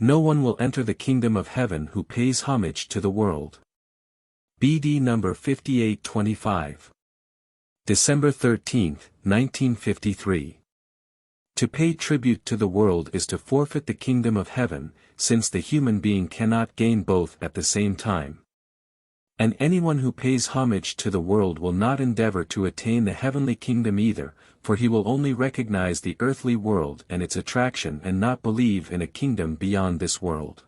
No one will enter the kingdom of heaven who pays homage to the world. BD number 5825. December 13, 1953. To pay tribute to the world is to forfeit the kingdom of heaven, since the human being cannot gain both at the same time. And anyone who pays homage to the world will not endeavor to attain the heavenly kingdom either, for he will only recognize the earthly world and its attraction and not believe in a kingdom beyond this world.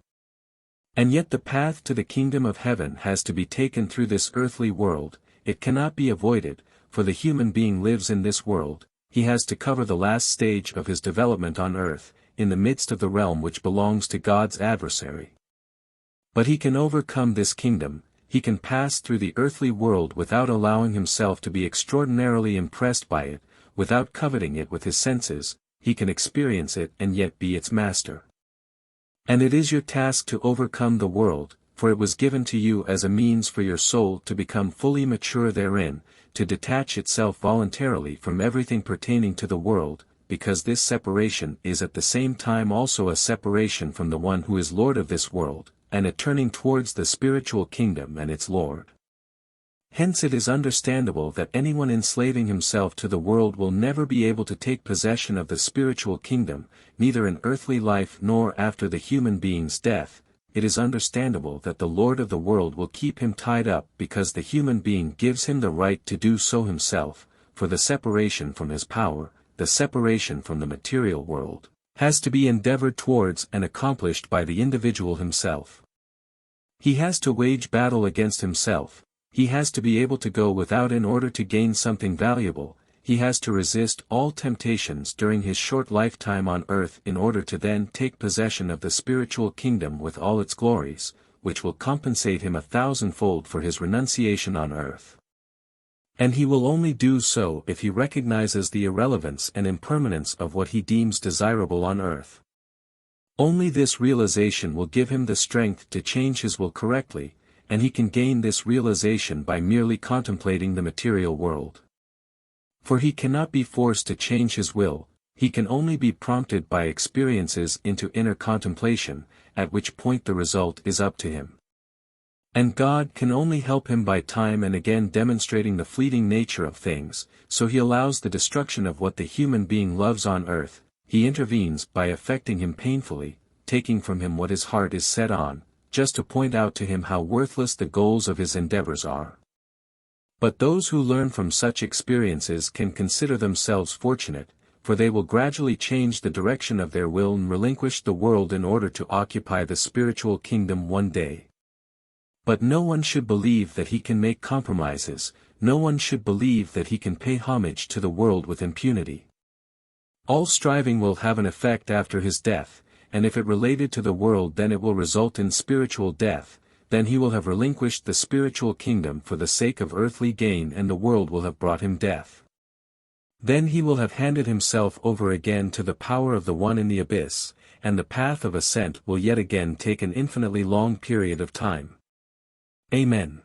And yet the path to the kingdom of heaven has to be taken through this earthly world. It cannot be avoided, for the human being lives in this world. He has to cover the last stage of his development on earth, in the midst of the realm which belongs to God's adversary. But he can overcome this kingdom. He can pass through the earthly world without allowing himself to be extraordinarily impressed by it, without coveting it with his senses. He can experience it and yet be its master. And it is your task to overcome the world, for it was given to you as a means for your soul to become fully mature therein, to detach itself voluntarily from everything pertaining to the world, because this separation is at the same time also a separation from the one who is Lord of this world, and a turning towards the spiritual kingdom and its Lord. Hence it is understandable that anyone enslaving himself to the world will never be able to take possession of the spiritual kingdom, neither in earthly life nor after the human being's death. It is understandable that the Lord of the world will keep him tied up because the human being gives him the right to do so himself, for the separation from his power, the separation from the material world, has to be endeavored towards and accomplished by the individual himself. He has to wage battle against himself. He has to be able to go without in order to gain something valuable. He has to resist all temptations during his short lifetime on earth in order to then take possession of the spiritual kingdom with all its glories, which will compensate him 1,000-fold for his renunciation on earth. And he will only do so if he recognizes the irrelevance and impermanence of what he deems desirable on earth. Only this realization will give him the strength to change his will correctly, and he can gain this realization by merely contemplating the material world. For he cannot be forced to change his will, he can only be prompted by experiences into inner contemplation, at which point the result is up to him. And God can only help him by time and again demonstrating the fleeting nature of things, so he allows the destruction of what the human being loves on earth. He intervenes by affecting him painfully, taking from him what his heart is set on, just to point out to him how worthless the goals of his endeavors are. But those who learn from such experiences can consider themselves fortunate, for they will gradually change the direction of their will and relinquish the world in order to occupy the spiritual kingdom one day. But no one should believe that he can make compromises, no one should believe that he can pay homage to the world with impunity. All striving will have an effect after his death, and if it related to the world then it will result in spiritual death. Then he will have relinquished the spiritual kingdom for the sake of earthly gain and the world will have brought him death. Then he will have handed himself over again to the power of the one in the abyss, and the path of ascent will yet again take an infinitely long period of time. Amen.